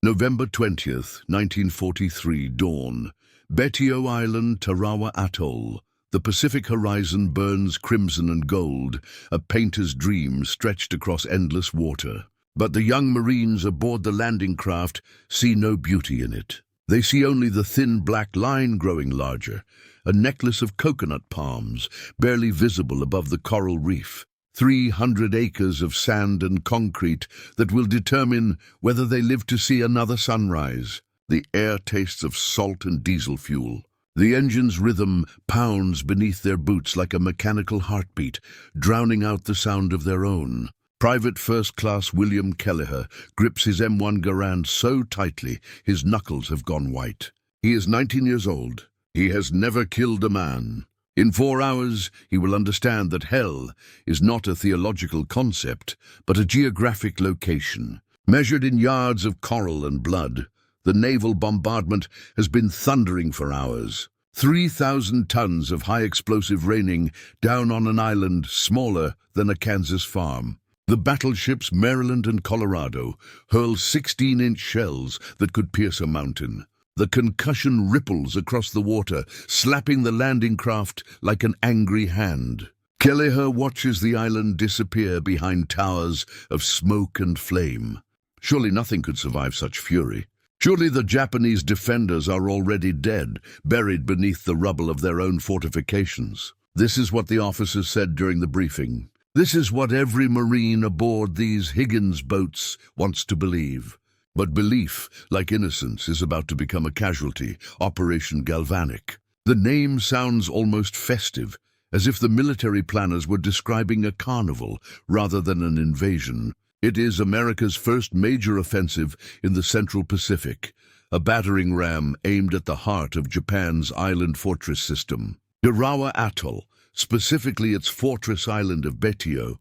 November 20th, 1943, dawn. Betio Island, Tarawa Atoll. The Pacific horizon burns crimson and gold, a painter's dream stretched across endless water. But the young Marines aboard the landing craft see no beauty in it. They see only the thin black line growing larger, a necklace of coconut palms, barely visible above the coral reef. 300 acres of sand and concrete that will determine whether they live to see another sunrise. The air tastes of salt and diesel fuel. The engine's rhythm pounds beneath their boots like a mechanical heartbeat, drowning out the sound of their own. Private First Class William Kelleher grips his M1 Garand so tightly his knuckles have gone white. He is 19 years old. He has never killed a man. In 4 hours, he will understand that hell is not a theological concept, but a geographic location. Measured in yards of coral and blood, the naval bombardment has been thundering for hours. 3,000 tons of high-explosive raining down on an island smaller than a Kansas farm. The battleships Maryland and Colorado hurl 16-inch shells that could pierce a mountain. The concussion ripples across the water, slapping the landing craft like an angry hand. Kelleher watches the island disappear behind towers of smoke and flame. Surely nothing could survive such fury. Surely the Japanese defenders are already dead, buried beneath the rubble of their own fortifications. This is what the officers said during the briefing. This is what every Marine aboard these Higgins boats wants to believe. But belief, like innocence, is about to become a casualty, Operation Galvanic. The name sounds almost festive, as if the military planners were describing a carnival rather than an invasion. It is America's first major offensive in the Central Pacific, a battering ram aimed at the heart of Japan's island fortress system. Tarawa Atoll, specifically its fortress island of Betio,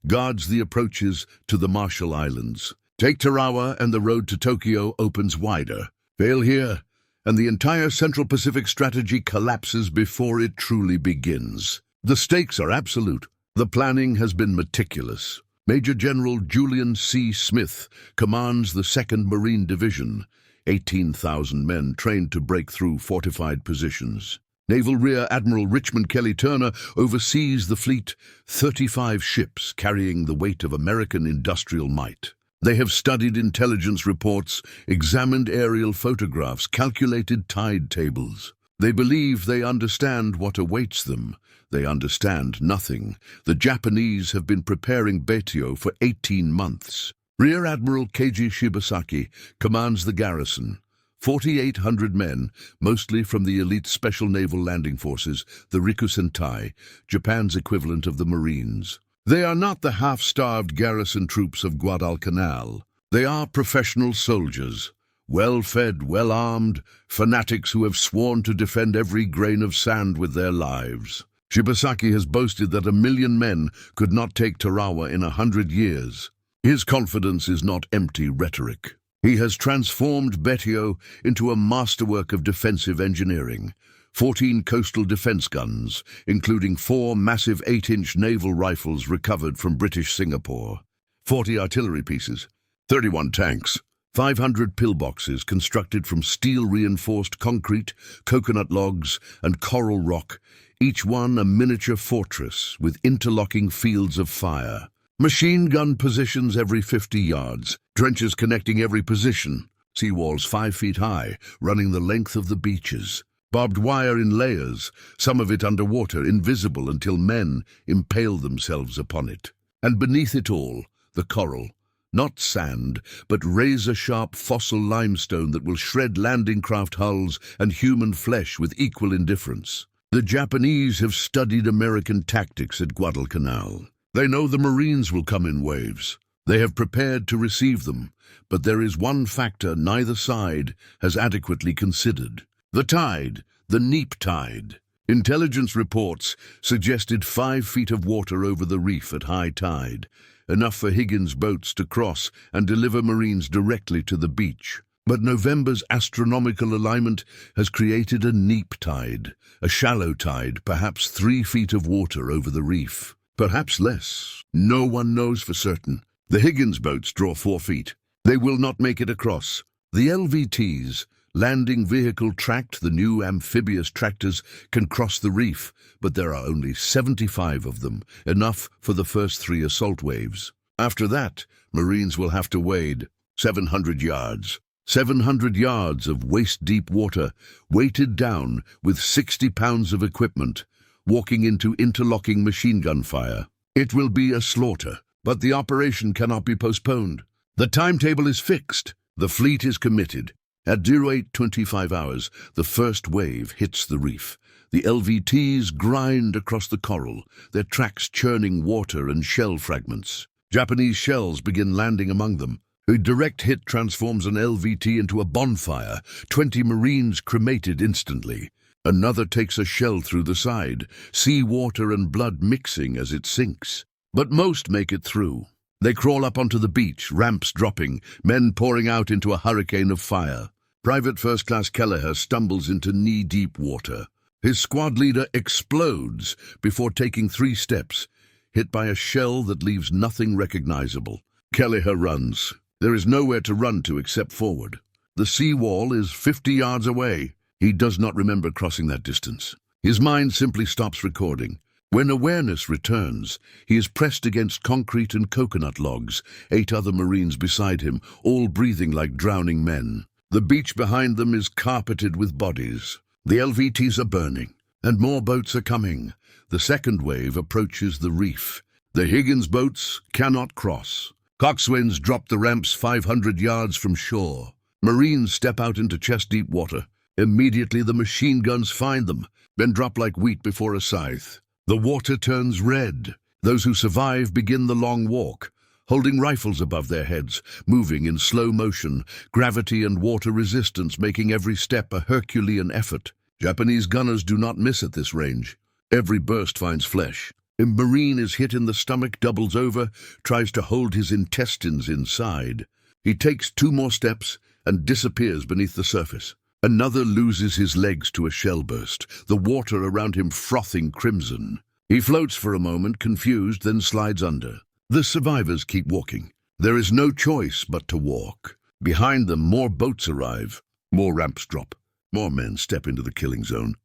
guards the approaches to the Marshall Islands. Take Tarawa and the road to Tokyo opens wider. Fail here, and the entire Central Pacific strategy collapses before it truly begins. The stakes are absolute. The planning has been meticulous. Major General Julian C. Smith commands the 2nd Marine Division, 18,000 men trained to break through fortified positions. Naval Rear Admiral Richmond Kelly Turner oversees the fleet, 35 ships carrying the weight of American industrial might. They have studied intelligence reports, examined aerial photographs, calculated tide tables. They believe they understand what awaits them. They understand nothing. The Japanese have been preparing Betio for 18 months. Rear Admiral Keiji Shibasaki commands the garrison. 4,800 men, mostly from the elite Special Naval Landing Forces, the Rikusentai, Japan's equivalent of the Marines. They are not the half-starved garrison troops of Guadalcanal. They are professional soldiers, well-fed, well-armed, fanatics who have sworn to defend every grain of sand with their lives. Shibasaki has boasted that 1 million men could not take Tarawa in 100 years. His confidence is not empty rhetoric. He has transformed Betio into a masterwork of defensive engineering. 14 coastal defense guns, including 4 massive 8-inch naval rifles recovered from British Singapore, 40 artillery pieces, 31 tanks, 500 pillboxes constructed from steel-reinforced concrete, coconut logs, and coral rock, each one a miniature fortress with interlocking fields of fire. Machine gun positions every 50 yards, trenches connecting every position, seawalls 5 feet high, running the length of the beaches. Barbed wire in layers, some of it underwater, invisible until men impale themselves upon it. And beneath it all, the coral. Not sand, but razor-sharp fossil limestone that will shred landing craft hulls and human flesh with equal indifference. The Japanese have studied American tactics at Guadalcanal. They know the Marines will come in waves. They have prepared to receive them, but there is one factor neither side has adequately considered. The tide, the neap tide. Intelligence reports suggested 5 feet of water over the reef at high tide, enough for Higgins boats to cross and deliver Marines directly to the beach. But November's astronomical alignment has created a neap tide, a shallow tide, perhaps 3 feet of water over the reef. Perhaps less. No one knows for certain. The Higgins boats draw 4 feet. They will not make it across. The LVTs, landing vehicle tracked, the new amphibious tractors, can cross the reef, but there are only 75 of them, enough for the first 3 assault waves. After that, Marines will have to wade 700 yards. 700 yards of waist-deep water, weighted down with 60 pounds of equipment, walking into interlocking machine gun fire. It will be a slaughter, but the operation cannot be postponed. The timetable is fixed. The fleet is committed. At 08:25 hours, the first wave hits the reef. The LVTs grind across the coral, their tracks churning water and shell fragments. Japanese shells begin landing among them. A direct hit transforms an LVT into a bonfire, 20 Marines cremated instantly. Another takes a shell through the side, sea water and blood mixing as it sinks. But most make it through. They crawl up onto the beach, ramps dropping, men pouring out into a hurricane of fire. Private First Class Kelleher stumbles into knee-deep water. His squad leader explodes before taking 3 steps, hit by a shell that leaves nothing recognizable. Kelleher runs. There is nowhere to run to except forward. The seawall is 50 yards away. He does not remember crossing that distance. His mind simply stops recording. When awareness returns, he is pressed against concrete and coconut logs, 8 other Marines beside him, all breathing like drowning men. The beach behind them is carpeted with bodies. The LVTs are burning, and more boats are coming. The second wave approaches the reef. The Higgins boats cannot cross. Coxswains drop the ramps 500 yards from shore. Marines step out into chest-deep water. Immediately the machine guns find them, then drop like wheat before a scythe. The water turns red. Those who survive begin the long walk, holding rifles above their heads, moving in slow motion, gravity and water resistance making every step a Herculean effort. Japanese gunners do not miss at this range. Every burst finds flesh. A Marine is hit in the stomach, doubles over, tries to hold his intestines inside. He takes 2 more steps and disappears beneath the surface. Another loses his legs to a shell burst, the water around him frothing crimson. He floats for a moment, confused, then slides under. The survivors keep walking. There is no choice but to walk. Behind them, more boats arrive. More ramps drop. More men step into the killing zone.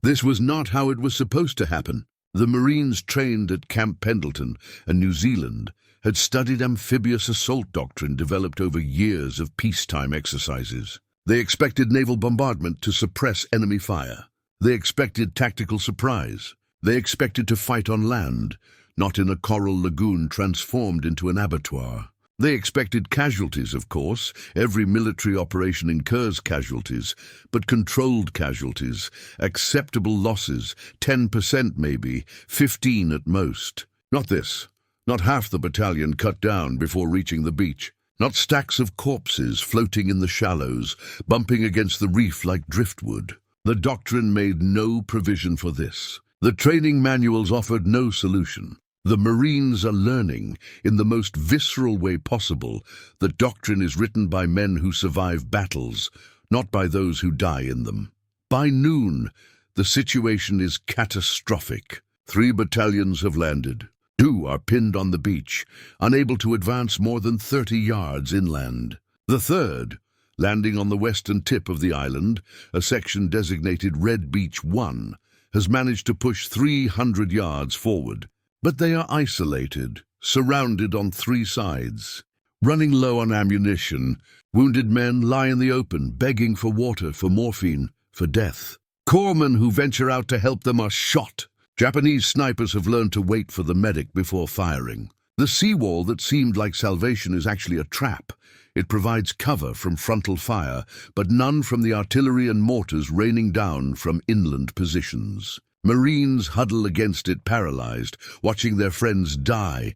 This was not how it was supposed to happen. The Marines trained at Camp Pendleton and New Zealand had studied amphibious assault doctrine developed over years of peacetime exercises. They expected naval bombardment to suppress enemy fire. They expected tactical surprise. They expected to fight on land, not in a coral lagoon transformed into an abattoir. They expected casualties, of course. Every military operation incurs casualties, but controlled casualties, acceptable losses, 10% maybe, 15 at most. Not this. Not half the battalion cut down before reaching the beach. Not stacks of corpses floating in the shallows, bumping against the reef like driftwood. The doctrine made no provision for this. The training manuals offered no solution. The Marines are learning, in the most visceral way possible, that doctrine is written by men who survive battles, not by those who die in them. By noon, the situation is catastrophic. 3 battalions have landed. 2 are pinned on the beach, unable to advance more than 30 yards inland. The third, landing on the western tip of the island, a section designated Red Beach 1, has managed to push 300 yards forward. But they are isolated, surrounded on 3 sides. Running low on ammunition, wounded men lie in the open, begging for water, for morphine, for death. Corpsmen who venture out to help them are shot. Japanese snipers have learned to wait for the medic before firing. The seawall that seemed like salvation is actually a trap. It provides cover from frontal fire, but none from the artillery and mortars raining down from inland positions. Marines huddle against it, paralyzed, watching their friends die,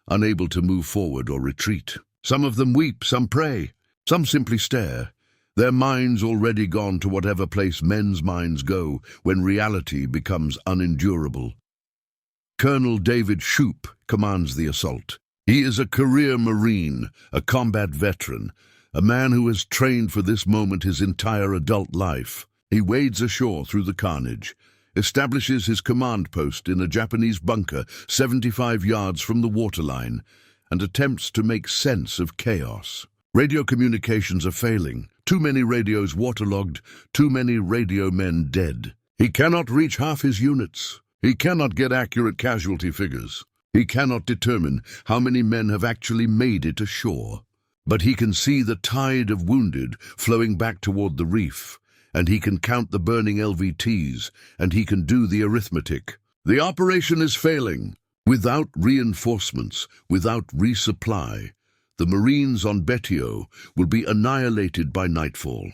unable to move forward or retreat. Some of them weep, some pray, some simply stare, their minds already gone to whatever place men's minds go when reality becomes unendurable. Colonel David Shoup commands the assault. He is a career Marine, a combat veteran, a man who has trained for this moment his entire adult life. He wades ashore through the carnage, establishes his command post in a Japanese bunker 75 yards from the waterline, and attempts to make sense of chaos. Radio communications are failing. Too many radios waterlogged, too many radio men dead. He cannot reach half his units. He cannot get accurate casualty figures. He cannot determine how many men have actually made it ashore. But he can see the tide of wounded flowing back toward the reef, and he can count the burning LVTs, and he can do the arithmetic. The operation is failing. Without reinforcements, without resupply, the Marines on Betio will be annihilated by nightfall.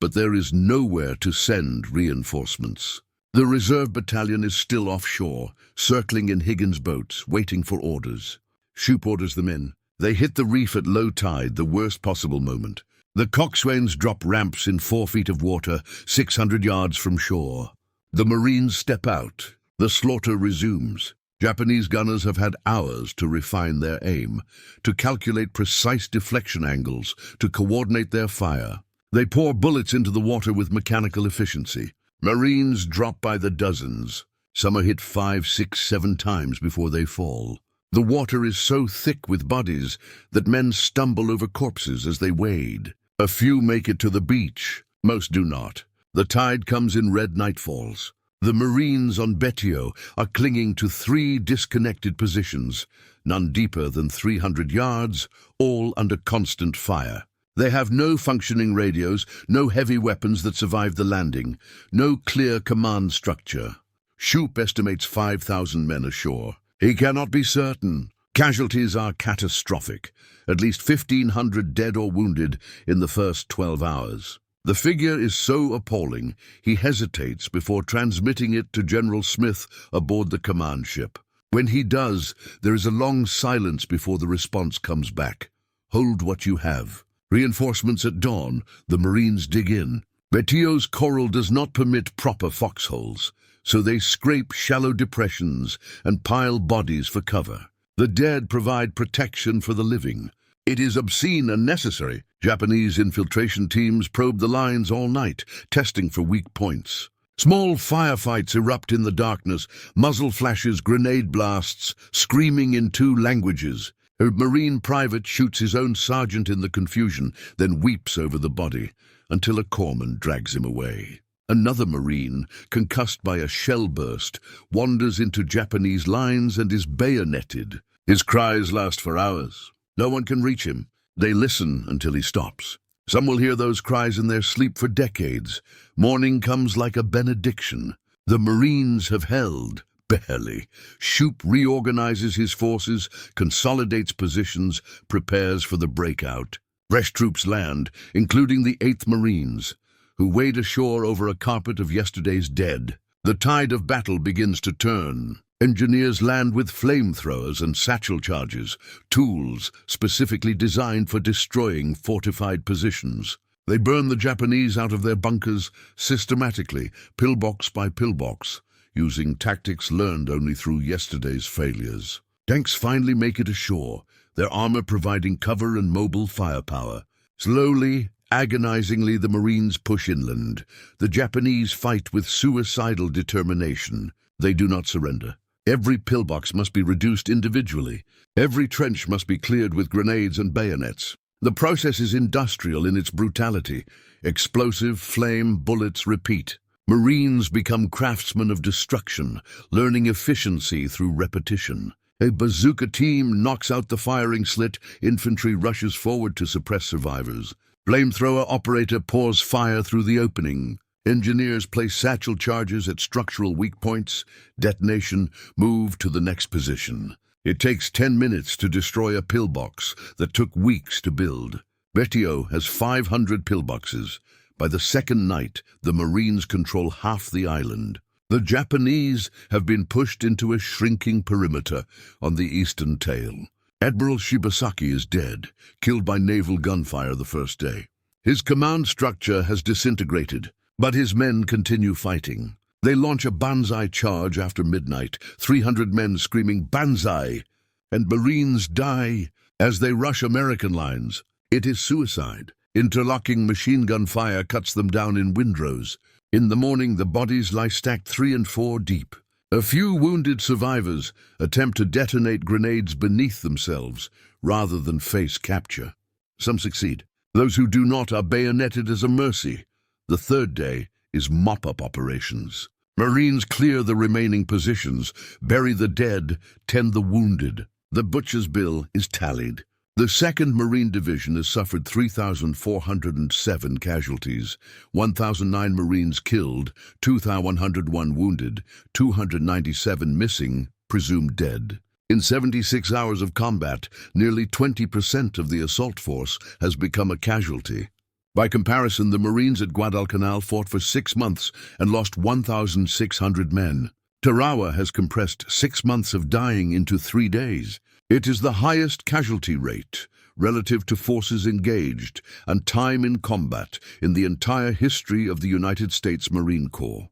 But there is nowhere to send reinforcements. The reserve battalion is still offshore, circling in Higgins' boats, waiting for orders. Shoup orders them in. They hit the reef at low tide, the worst possible moment. The coxswains drop ramps in 4 feet of water, 600 yards from shore. The Marines step out. The slaughter resumes. Japanese gunners have had hours to refine their aim, to calculate precise deflection angles, to coordinate their fire. They pour bullets into the water with mechanical efficiency. Marines drop by the dozens. Some are hit 5, 6, 7 times before they fall. The water is so thick with bodies that men stumble over corpses as they wade. A few make it to the beach. Most do not. The tide comes in red nightfalls. The Marines on Betio are clinging to 3 disconnected positions, none deeper than 300 yards, all under constant fire. They have no functioning radios, no heavy weapons that survive the landing, no clear command structure. Shoup estimates 5,000 men ashore. He cannot be certain. Casualties are catastrophic, at least 1,500 dead or wounded in the first 12 hours. The figure is so appalling, he hesitates before transmitting it to General Smith aboard the command ship. When he does, there is a long silence before the response comes back. Hold what you have. Reinforcements at dawn, the Marines dig in. Betio's coral does not permit proper foxholes, so they scrape shallow depressions and pile bodies for cover. The dead provide protection for the living. It is obscene and necessary. Japanese infiltration teams probe the lines all night, testing for weak points. Small firefights erupt in the darkness, muzzle flashes, grenade blasts, screaming in 2 languages. A Marine private shoots his own sergeant in the confusion, then weeps over the body, until a corpsman drags him away. Another Marine, concussed by a shell burst, wanders into Japanese lines and is bayoneted. His cries last for hours. No one can reach him. They listen until he stops. Some will hear those cries in their sleep for decades. Morning comes like a benediction. The Marines have held, barely. Shoup reorganizes his forces, consolidates positions, prepares for the breakout. Fresh troops land, including the 8th Marines, who wade ashore over a carpet of yesterday's dead. The tide of battle begins to turn. Engineers land with flamethrowers and satchel charges, tools specifically designed for destroying fortified positions. They burn the Japanese out of their bunkers systematically, pillbox by pillbox, using tactics learned only through yesterday's failures. Tanks finally make it ashore, their armor providing cover and mobile firepower. Slowly, agonizingly, the Marines push inland. The Japanese fight with suicidal determination. They do not surrender. Every pillbox must be reduced individually. Every trench must be cleared with grenades and bayonets. The process is industrial in its brutality. Explosive, flame, bullets, repeat. Marines become craftsmen of destruction, learning efficiency through repetition. A bazooka team knocks out the firing slit. Infantry rushes forward to suppress survivors. Flamethrower operator pours fire through the opening. Engineers place satchel charges at structural weak points. Detonation, move to the next position. It takes 10 minutes to destroy a pillbox that took weeks to build. Betio has 500 pillboxes. By the second night, the Marines control half the island. The Japanese have been pushed into a shrinking perimeter on the eastern tail. Admiral Shibasaki is dead, killed by naval gunfire the first day. His command structure has disintegrated, but his men continue fighting. They launch a banzai charge after midnight, 300 men screaming "Banzai!" and Marines die as they rush American lines. It is suicide. Interlocking machine gun fire cuts them down in windrows. In the morning, the bodies lie stacked 3 and 4 deep. A few wounded survivors attempt to detonate grenades beneath themselves rather than face capture. Some succeed. Those who do not are bayoneted as a mercy. The third day is mop-up operations. Marines clear the remaining positions, bury the dead, tend the wounded. The butcher's bill is tallied. The 2nd Marine Division has suffered 3,407 casualties, 1,009 Marines killed, 2,101 wounded, 297 missing, presumed dead. In 76 hours of combat, nearly 20% of the assault force has become a casualty. By comparison, the Marines at Guadalcanal fought for 6 months and lost 1,600 men. Tarawa has compressed 6 months of dying into 3 days. It is the highest casualty rate relative to forces engaged and time in combat in the entire history of the United States Marine Corps.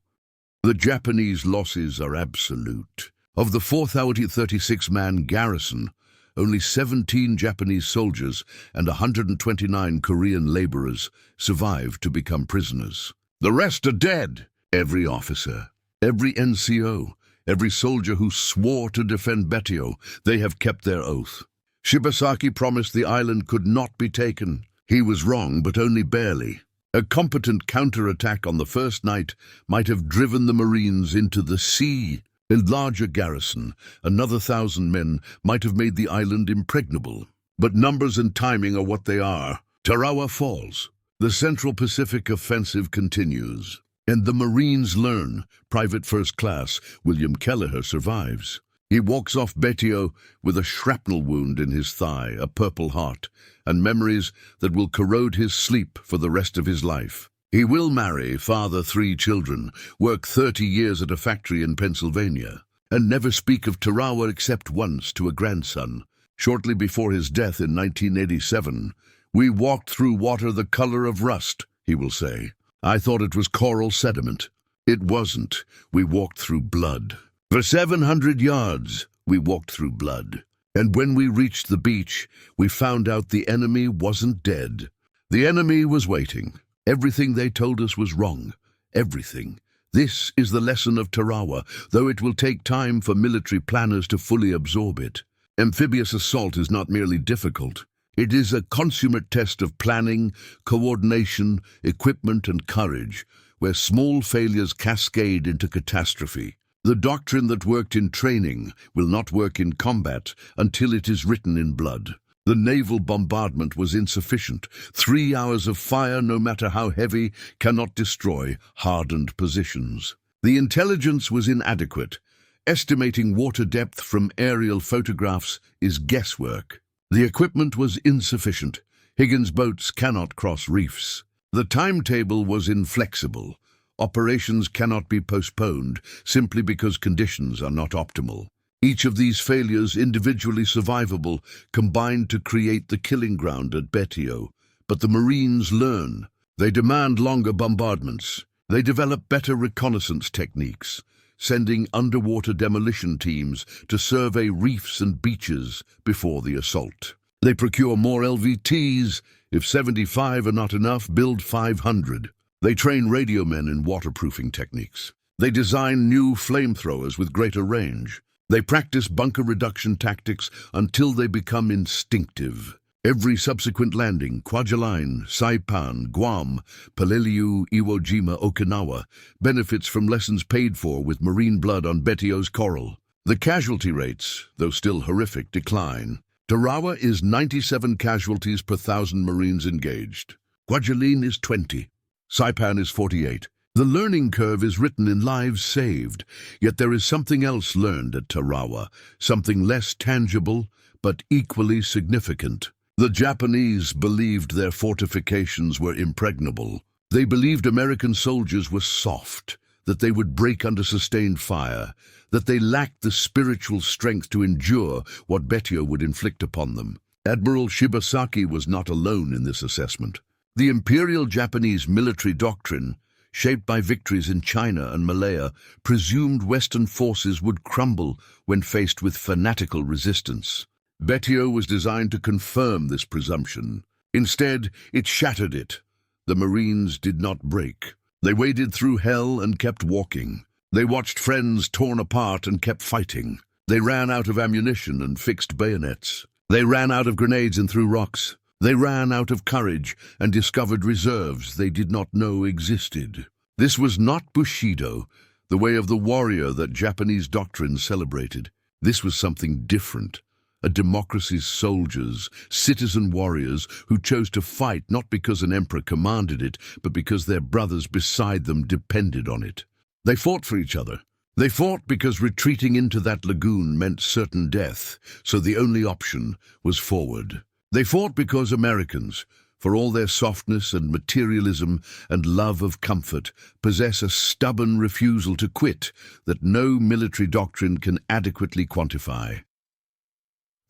The Japanese losses are absolute. Of the 4,036-man garrison, only 17 Japanese soldiers and 129 Korean laborers survived to become prisoners. The rest are dead. Every officer, every NCO, every soldier who swore to defend Betio, they have kept their oath. Shibasaki promised the island could not be taken. He was wrong, but only barely. A competent counterattack on the first night might have driven the Marines into the sea. A larger garrison, another 1,000 men, might have made the island impregnable. But numbers and timing are what they are. Tarawa falls. The Central Pacific offensive continues. And the Marines learn. Private First Class William Kelleher survives. He walks off Betio with a shrapnel wound in his thigh, a Purple Heart, and memories that will corrode his sleep for the rest of his life. He will marry, father 3 children, work 30 years at a factory in Pennsylvania, and never speak of Tarawa except once to a grandson. Shortly before his death in 1987, "We walked through water the color of rust," he will say. "I thought it was coral sediment. It wasn't. We walked through blood. For 700 yards, we walked through blood. And when we reached the beach, we found out the enemy wasn't dead. The enemy was waiting. Everything they told us was wrong. Everything. This is the lesson of Tarawa, though it will take time for military planners to fully absorb it. Amphibious assault is not merely difficult. It is a consummate test of planning, coordination, equipment, and courage, where small failures cascade into catastrophe. The doctrine that worked in training will not work in combat until it is written in blood. The naval bombardment was insufficient. 3 hours of fire, no matter how heavy, cannot destroy hardened positions. The intelligence was inadequate. Estimating water depth from aerial photographs is guesswork. The equipment was insufficient. Higgins boats cannot cross reefs. The timetable was inflexible. Operations cannot be postponed simply because conditions are not optimal. Each of these failures, individually survivable, combined to create the killing ground at Betio. But the Marines learn. They demand longer bombardments. They develop better reconnaissance techniques, sending underwater demolition teams to survey reefs and beaches before the assault. They procure more LVTs. If 75 are not enough, build 500. They train radio men in waterproofing techniques. They design new flamethrowers with greater range. They practice bunker reduction tactics until they become instinctive. Every subsequent landing, Kwajalein, Saipan, Guam, Peleliu, Iwo Jima, Okinawa, benefits from lessons paid for with marine blood on Betio's coral. The casualty rates, though still horrific, decline. Tarawa is 97 casualties per 1,000 Marines engaged. Kwajalein is 20. Saipan is 48. The learning curve is written in lives saved, yet there is something else learned at Tarawa, something less tangible, but equally significant. The Japanese believed their fortifications were impregnable. They believed American soldiers were soft, that they would break under sustained fire, that they lacked the spiritual strength to endure what Betio would inflict upon them. Admiral Shibasaki was not alone in this assessment. The Imperial Japanese military doctrine, shaped by victories in China and Malaya, presumed Western forces would crumble when faced with fanatical resistance. Betio was designed to confirm this presumption. Instead, it shattered it. The Marines did not break. They waded through hell and kept walking. They watched friends torn apart and kept fighting. They ran out of ammunition and fixed bayonets. They ran out of grenades and threw rocks. They ran out of courage and discovered reserves they did not know existed. This was not Bushido, the way of the warrior that Japanese doctrine celebrated. This was something different. A democracy's soldiers, citizen warriors who chose to fight not because an emperor commanded it, but because their brothers beside them depended on it. They fought for each other. They fought because retreating into that lagoon meant certain death, so the only option was forward. They fought because Americans, for all their softness and materialism and love of comfort, possess a stubborn refusal to quit that no military doctrine can adequately quantify.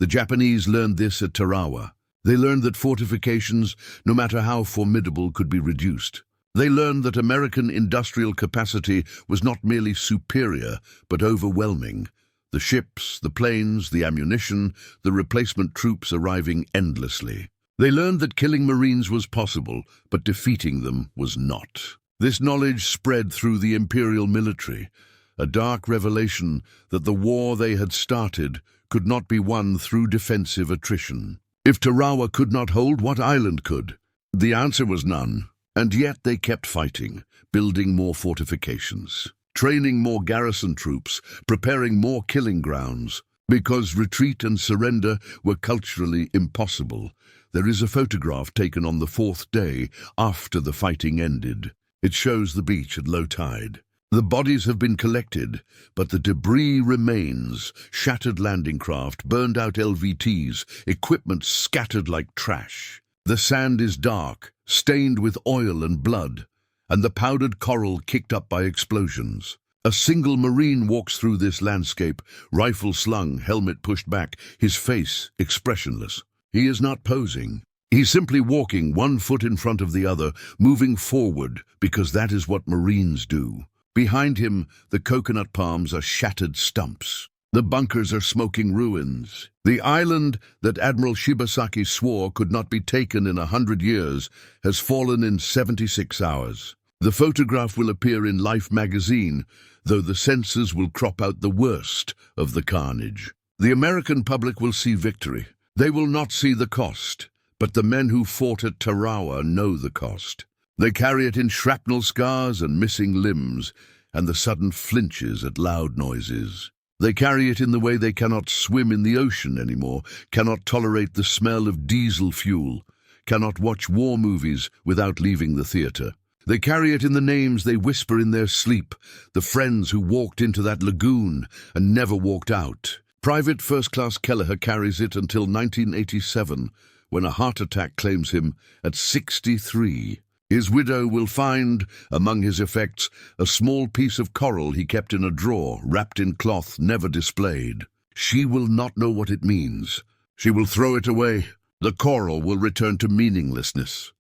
The Japanese learned this at Tarawa. They learned that fortifications, no matter how formidable, could be reduced. They learned that American industrial capacity was not merely superior, but overwhelming. The ships, the planes, the ammunition, the replacement troops arriving endlessly. They learned that killing Marines was possible, but defeating them was not. This knowledge spread through the imperial military, a dark revelation that the war they had started could not be won through defensive attrition. If Tarawa could not hold, what island could? The answer was none. And yet they kept fighting, building more fortifications, training more garrison troops, preparing more killing grounds. Because retreat and surrender were culturally impossible, there is a photograph taken on the 4th day after the fighting ended. It shows the beach at low tide. The bodies have been collected, but the debris remains: shattered landing craft, burned out LVTs, equipment scattered like trash. The sand is dark, stained with oil and blood, and the powdered coral kicked up by explosions. A single Marine walks through this landscape, rifle slung, helmet pushed back, his face expressionless. He is not posing. He's simply walking, one foot in front of the other, moving forward, because that is what Marines do. Behind him, the coconut palms are shattered stumps. The bunkers are smoking ruins. The island that Admiral Shibasaki swore could not be taken in 100 years has fallen in 76 hours. The photograph will appear in Life magazine, though the censors will crop out the worst of the carnage. The American public will see victory. They will not see the cost, but the men who fought at Tarawa know the cost. They carry it in shrapnel scars and missing limbs, and the sudden flinches at loud noises. They carry it in the way they cannot swim in the ocean anymore, cannot tolerate the smell of diesel fuel, cannot watch war movies without leaving the theater. They carry it in the names they whisper in their sleep, the friends who walked into that lagoon and never walked out. Private First Class Kelleher carries it until 1987, when a heart attack claims him at 63. His widow will find, among his effects, a small piece of coral he kept in a drawer, wrapped in cloth, never displayed. She will not know what it means. She will throw it away. The coral will return to meaninglessness.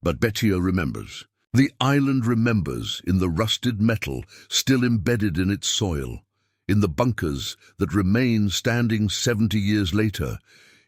But Betio remembers. The island remembers in the rusted metal still embedded in its soil, in the bunkers that remain standing 70 years later,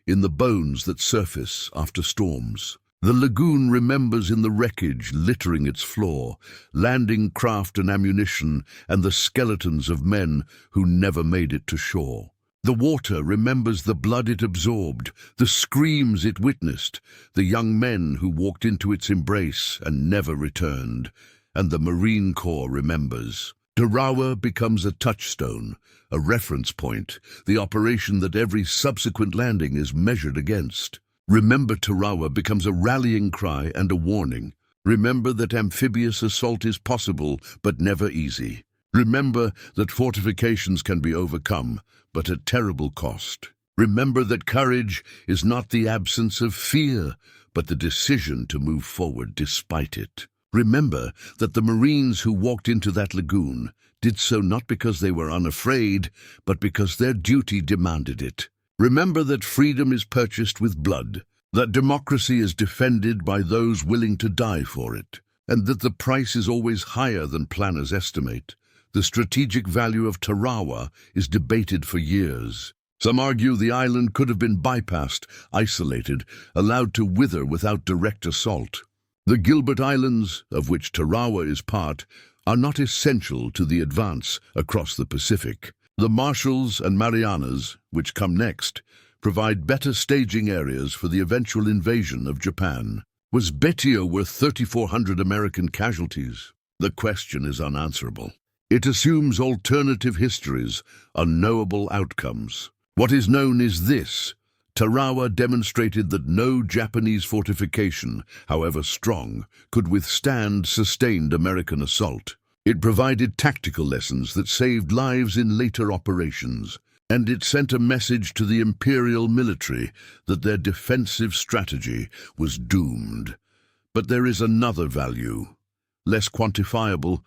in the bones that surface after storms. The lagoon remembers in the wreckage littering its floor, landing craft and ammunition, and the skeletons of men who never made it to shore. The water remembers the blood it absorbed, the screams it witnessed, the young men who walked into its embrace and never returned, and the Marine Corps remembers. Tarawa becomes a touchstone, a reference point, the operation that every subsequent landing is measured against. Remember Tarawa becomes a rallying cry and a warning. Remember that amphibious assault is possible, but never easy. Remember that fortifications can be overcome, but at terrible cost. Remember that courage is not the absence of fear, but the decision to move forward despite it. Remember that the Marines who walked into that lagoon did so not because they were unafraid, but because their duty demanded it. Remember that freedom is purchased with blood, that democracy is defended by those willing to die for it, and that the price is always higher than planners estimate. The strategic value of Tarawa is debated for years. Some argue the island could have been bypassed, isolated, allowed to wither without direct assault. The Gilbert Islands, of which Tarawa is part, are not essential to the advance across the Pacific. The Marshalls and Marianas, which come next, provide better staging areas for the eventual invasion of Japan. Was Betio worth 3,400 American casualties? The question is unanswerable. It assumes alternative histories, unknowable outcomes. What is known is this: Tarawa demonstrated that no Japanese fortification, however strong, could withstand sustained American assault. It provided tactical lessons that saved lives in later operations, and it sent a message to the imperial military that their defensive strategy was doomed. But there is another value, less quantifiable,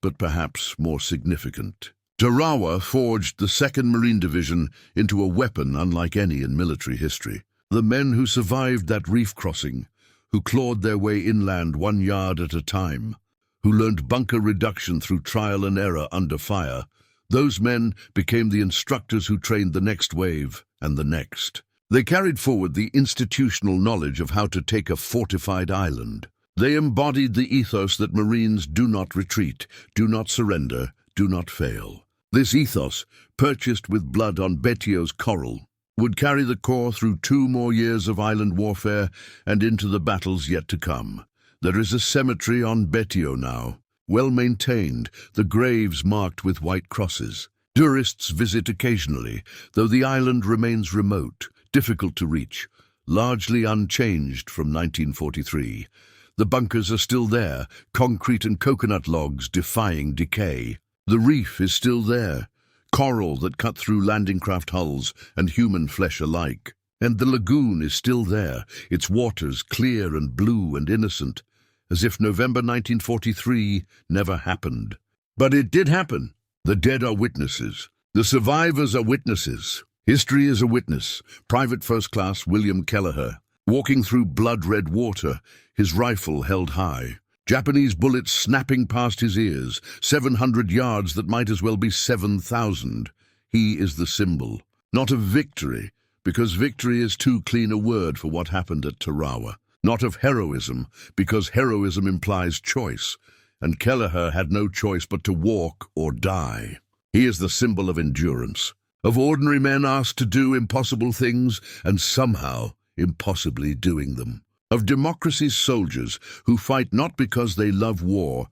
but perhaps more significant. Tarawa forged the 2nd Marine Division into a weapon unlike any in military history. The men who survived that reef crossing, who clawed their way inland 1 yard at a time, who learned bunker reduction through trial and error under fire, those men became the instructors who trained the next wave and the next. They carried forward the institutional knowledge of how to take a fortified island. They embodied the ethos that Marines do not retreat, do not surrender, do not fail. This ethos, purchased with blood on Betio's coral, would carry the Corps through 2 more years of island warfare and into the battles yet to come. There is a cemetery on Betio now, well maintained, the graves marked with white crosses. Tourists visit occasionally, though the island remains remote, difficult to reach, largely unchanged from 1943. The bunkers are still there, concrete and coconut logs defying decay. The reef is still there, coral that cut through landing craft hulls and human flesh alike. And the lagoon is still there, its waters clear and blue and innocent, as if November 1943 never happened. But it did happen. The dead are witnesses. The survivors are witnesses. History is a witness. Private First Class William Kelleher, walking through blood-red water, his rifle held high. Japanese bullets snapping past his ears, 700 yards that might as well be 7,000. He is the symbol, not of victory, because victory is too clean a word for what happened at Tarawa. Not of heroism, because heroism implies choice, and Kelleher had no choice but to walk or die. He is the symbol of endurance, of ordinary men asked to do impossible things and somehow impossibly doing them. Of democracy's soldiers who fight not because they love war,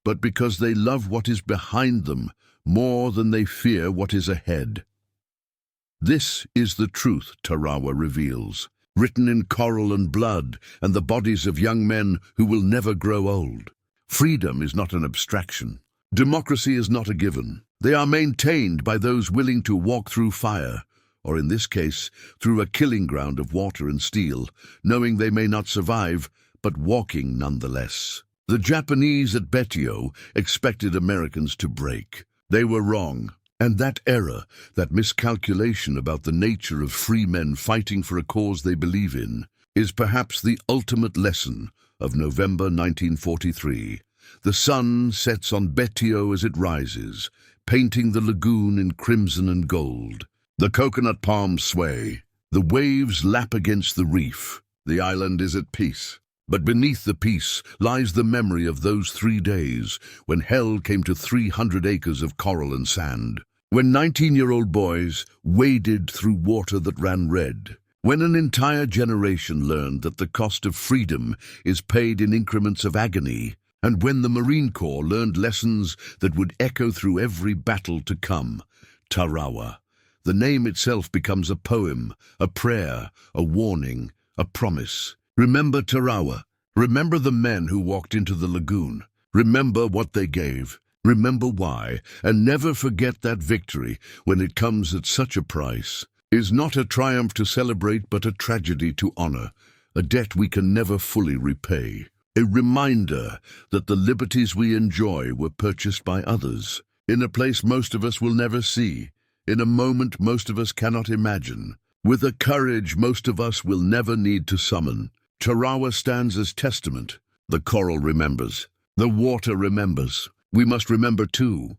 but because they love what is behind them more than they fear what is ahead. This is the truth Tarawa reveals, written in coral and blood and the bodies of young men who will never grow old. Freedom is not an abstraction. Democracy is not a given. They are maintained by those willing to walk through fire, or in this case, through a killing ground of water and steel, knowing they may not survive, but walking nonetheless. The Japanese at Betio expected Americans to break. They were wrong, and that error, that miscalculation about the nature of free men fighting for a cause they believe in, is perhaps the ultimate lesson of November 1943. The sun sets on Betio as it rises, painting the lagoon in crimson and gold. The coconut palms sway. The waves lap against the reef. The island is at peace. But beneath the peace lies the memory of those 3 days when hell came to 300 acres of coral and sand. When 19-year-old boys waded through water that ran red. When an entire generation learned that the cost of freedom is paid in increments of agony. And when the Marine Corps learned lessons that would echo through every battle to come. Tarawa. The name itself becomes a poem, a prayer, a warning, a promise. Remember Tarawa. Remember the men who walked into the lagoon. Remember what they gave. Remember why. And never forget that victory, when it comes at such a price, is not a triumph to celebrate but a tragedy to honor, a debt we can never fully repay. A reminder that the liberties we enjoy were purchased by others, in a place most of us will never see, in a moment most of us cannot imagine, with a courage most of us will never need to summon. Tarawa stands as testament. The coral remembers. The water remembers. We must remember too,